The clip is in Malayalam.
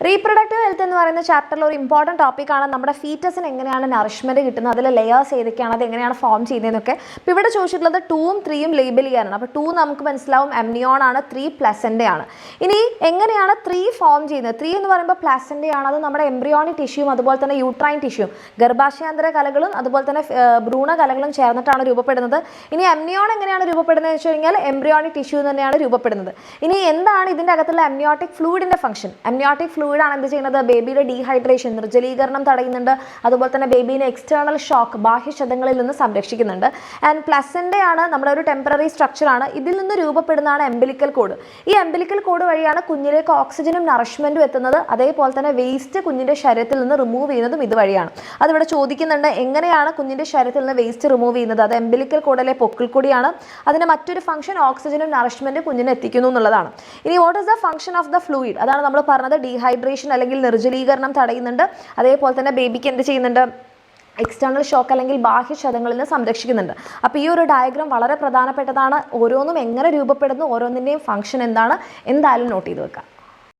റീപ്രൊഡക്റ്റീവ് ഹെൽത്ത് എന്ന് പറയുന്ന ചാപ്റ്ററിൽ ഒരു ഇമ്പോർട്ടൻറ്റ് ടോപ്പിക്കാണ് നമ്മുടെ ഫീറ്റസിന് എങ്ങനെയാണ് നറിഷ്മെൻറ്റ് കിട്ടുന്നത്, അതിലെ ലെയേഴ്സ് ഏതൊക്കെയാണ്, അത് എങ്ങനെയാണ് ഫോം ചെയ്യുന്നതെന്നൊക്കെ. അപ്പോൾ ഇവിടെ ചോദിച്ചിട്ടുള്ളത് 2ഉം 3ഉം ലേബൽ ചെയ്യാനാണ്. അപ്പോൾ 2 നമുക്ക് മനസ്സിലാവും എംനിയോൺ ആണ്, 3 പ്ലസൻ്റയാണ്. ഇനി എങ്ങനെയാണ് 3 ഫോം ചെയ്യുന്നത്? 3 എന്ന് പറയുമ്പോൾ പ്ലസൻ്റയാണ്, അത് നമ്മുടെ എംബ്രിയോണിക് ടിഷ്യൂവും അതുപോലെ തന്നെ യൂട്രൈൻ ടിഷ്യൂവും ഗർഭാശയാന്തര കലകളും അതുപോലെ തന്നെ ഭ്രൂണ കലകളും ചേർന്നിട്ടാണ് രൂപപ്പെടുന്നത്. ഇനി എംനിയോൺ എങ്ങനെയാണ് രൂപപ്പെടുന്നത് എന്ന് വെച്ച് കഴിഞ്ഞാൽ എംബ്രിയോണിക് ടിഷ്യൂ തന്നെയാണ് രൂപപ്പെടുന്നത്. ഇനി എന്താണ് ഇതിൻ്റെ അകത്തുള്ള എംനിയോട്ടിക് ഫ്ലൂയിഡിൻ്റെ ഫംഗ്ഷൻ? എംനിയോട്ടിക് ഫ്ലൂയിഡ് ആണ് എന്ത് ചെയ്യുന്നത്? ബേബിയുടെ ഡീഹൈഡ്രേഷൻ, നിർജ്ജലീകരണം തടയുന്നുണ്ട്. അതുപോലെ തന്നെ ബേബീനെ എക്സ്റ്റേണൽ ഷോക്ക്, ബാഹ്യക്ഷതങ്ങളിൽ നിന്ന് സംരക്ഷിക്കുന്നുണ്ട്. ആൻഡ് പ്ലസൻ്റയാണ് നമ്മുടെ ഒരു ടെമ്പററി സ്ട്രക്ചറാണ്. ഇതിൽ നിന്ന് രൂപപ്പെടുന്നതാണ് എംബിലിക്കൽ കോഡ്. ഈ എംബിലിക്കൽ കോഡ് വഴിയാണ് കുഞ്ഞിലേക്ക് ഓക്സിജനും നറിഷ്മെൻറ്റും എത്തുന്നത്. അതേപോലെ തന്നെ വേസ്റ്റ് കുഞ്ഞിൻ്റെ ശരീരത്തിൽ നിന്ന് റിമൂവ് ചെയ്യുന്നതും ഇതുവഴിയാണ്. അതിവിടെ ചോദിക്കുന്നുണ്ട്, എങ്ങനെയാണ് കുഞ്ഞിൻ്റെ ശരീരത്തിൽ നിന്ന് വേസ്റ്റ് റിമൂവ് ചെയ്യുന്നത്? അത് എംബിലിക്കൽ കോഡിലെ പൊക്കിൾ കൂടിയാണ്. അതിൻ്റെ മറ്റൊരു ഫംഗ്ഷൻ ഓക്സിജനും നറിഷ്മെൻറ്റും കുഞ്ഞിനെ എത്തിക്കുന്നു എന്നുള്ളതാണ്. ഇനി what is the function of the fluid? അതാണ് നമ്മൾ പറഞ്ഞത്, ഡീഹൈഡ്രേഷൻ അല്ലെങ്കിൽ നിർജ്ജലീകരണം തടയുന്നുണ്ട്. അതേപോലെ തന്നെ ബേബിക്ക് എന്ത് ചെയ്യുന്നുണ്ട്? എക്സ്റ്റേണൽ ഷോക്ക് അല്ലെങ്കിൽ ബാഹ്യക്ഷതങ്ങളിൽ നിന്ന് സംരക്ഷിക്കുന്നുണ്ട്. അപ്പോൾ ഈ ഒരു ഡയഗ്രാം വളരെ പ്രധാനപ്പെട്ടതാണ്. ഓരോന്നും എങ്ങനെ രൂപപ്പെടുന്നു, ഓരോന്നിൻ്റെയും ഫംഗ്ഷൻ എന്താണ്, എന്തായാലും നോട്ട് ചെയ്ത് വെക്കാം.